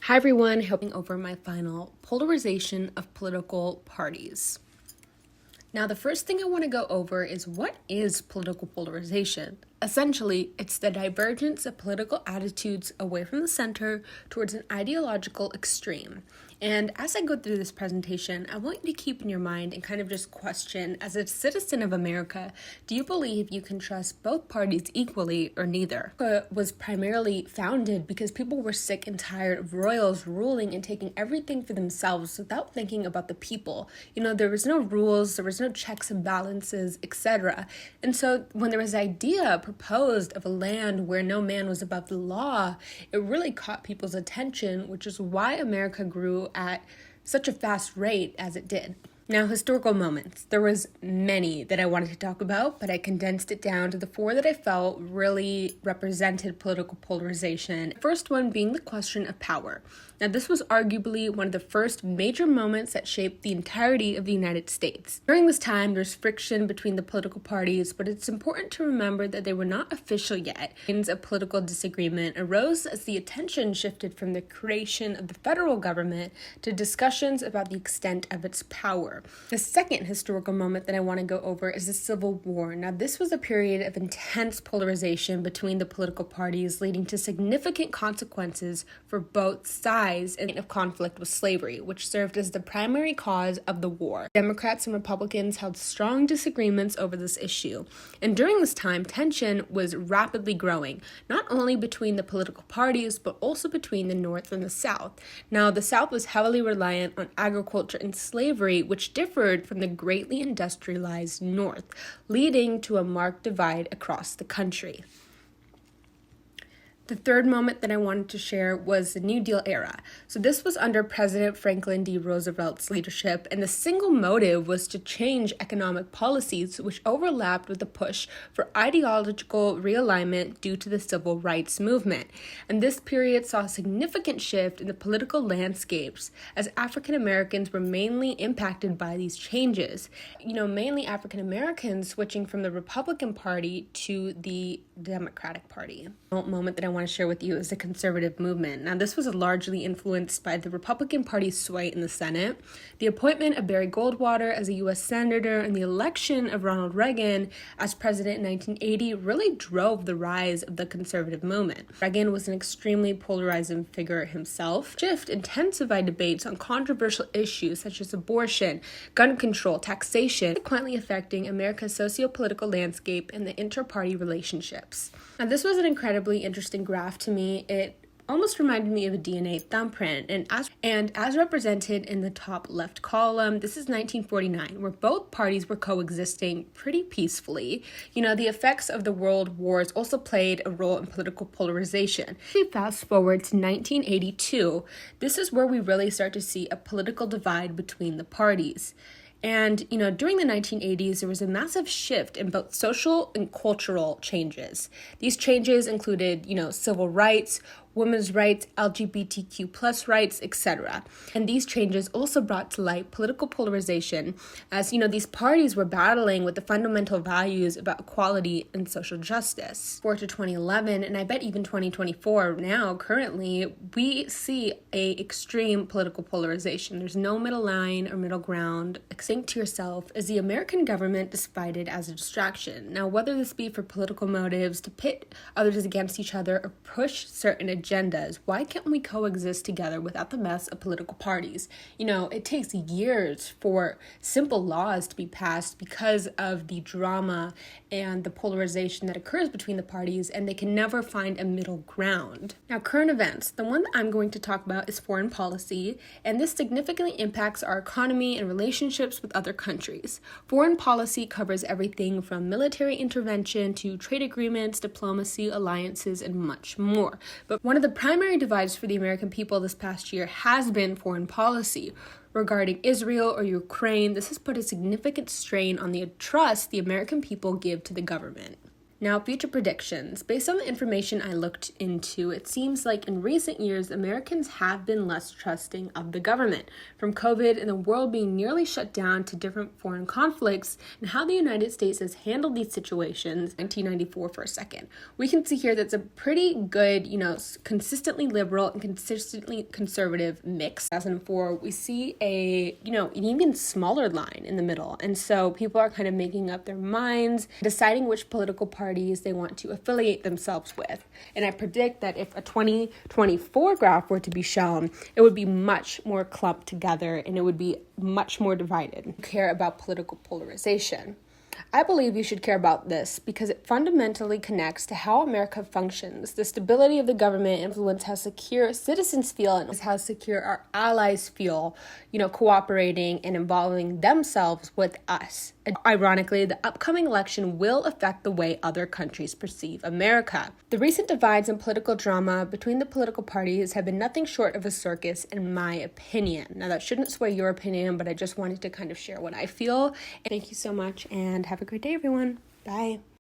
Hi everyone, helping over my final polarization of political parties. Now, the first thing I want to go over is what is political polarization? Essentially, it's the divergence of political attitudes away from the center towards an ideological extreme. And as I go through this presentation, I want you to keep in your mind and kind of just question, as a citizen of America, do you believe you can trust both parties equally or neither? America was primarily founded because people were sick and tired of royals ruling and taking everything for themselves without thinking about the people. There was no rules, there was no checks and balances, etc. And so when there was an idea proposed of a land where no man was above the law, it really caught people's attention, which is why America grew at such a fast rate as it did. Now, historical moments. There was many that I wanted to talk about, but I condensed it down to the four that I felt really represented political polarization. The first one being the question of power. Now, this was arguably one of the first major moments that shaped the entirety of the United States. During this time, there's friction between the political parties, but it's important to remember that they were not official yet. Signs of political disagreement arose as the attention shifted from the creation of the federal government to discussions about the extent of its power. The second historical moment that I want to go over is the Civil War. Now, this was a period of intense polarization between the political parties, leading to significant consequences for both sides and of conflict with slavery, which served as the primary cause of the war. Democrats and Republicans held strong disagreements over this issue. And during this time, tension was rapidly growing, not only between the political parties, but also between the North and the South. Now, the South was heavily reliant on agriculture and slavery, which differed from the greatly industrialized North, leading to a marked divide across the country. The third moment that I wanted to share was the New Deal era. So this was under President Franklin D. Roosevelt's leadership, and the single motive was to change economic policies, which overlapped with the push for ideological realignment due to the civil rights movement. And this period saw a significant shift in the political landscapes, as African Americans were mainly impacted by these changes. Mainly African Americans switching from the Republican Party to the Democratic Party. The moment that I want to share with you is the conservative movement. Now, this was largely influenced by the Republican Party's sway in the Senate, the appointment of Barry Goldwater as a U.S. Senator, and the election of Ronald Reagan as president in 1980 really drove the rise of the conservative movement. Reagan was an extremely polarizing figure himself. Shift intensified debates on controversial issues such as abortion, gun control, taxation, consequently affecting America's socio-political landscape and the inter-party relationships. Now, this was an incredibly interesting graph to me. It almost reminded me of a DNA thumbprint, and as represented in the top left column, this is 1949, where both parties were coexisting pretty peacefully. The effects of the world wars also played a role in political polarization. If we fast forward to 1982, this is where we really start to see a political divide between the parties. And, during the 1980s, there was a massive shift in both social and cultural changes. These changes included, civil rights, women's rights, LGBTQ plus rights, etc. And these changes also brought to light political polarization as, these parties were battling with the fundamental values about equality and social justice. Forward to 2011, and I bet even 2024 now, currently, we see a extreme political polarization. There's no middle line or middle ground. Think to yourself, is the American government decided as a distraction? Now, whether this be for political motives, to pit others against each other, or push certain agendas, why can't we coexist together without the mess of political parties? It takes years for simple laws to be passed because of the drama and the polarization that occurs between the parties, and they can never find a middle ground. Now, current events. The one that I'm going to talk about is foreign policy, and this significantly impacts our economy and relationships with other countries. Foreign policy covers everything from military intervention to trade agreements, diplomacy, alliances, and much more. But one of the primary divides for the American people this past year has been foreign policy. Regarding Israel or Ukraine, this has put a significant strain on the trust the American people give to the government. Now, future predictions. Based on the information I looked into, it seems like in recent years, Americans have been less trusting of the government. From COVID and the world being nearly shut down to different foreign conflicts and how the United States has handled these situations, 1994 for a second, we can see here that's a pretty good, consistently liberal and consistently conservative mix. 2004, we see an even smaller line in the middle. And so people are kind of making up their minds, deciding which political parties they want to affiliate themselves with. And I predict that if a 2024 graph were to be shown, it would be much more clumped together and it would be much more divided. Care about political polarization. I believe you should care about this because it fundamentally connects to how America functions. The stability of the government influence how secure citizens feel and how secure our allies feel, cooperating and involving themselves with us. Ironically, the upcoming election will affect the way other countries perceive America. The recent divides and political drama between the political parties have been nothing short of a circus, in my opinion. Now, that shouldn't sway your opinion, but I just wanted to kind of share what I feel. Thank you so much, and have a great day, everyone. Bye.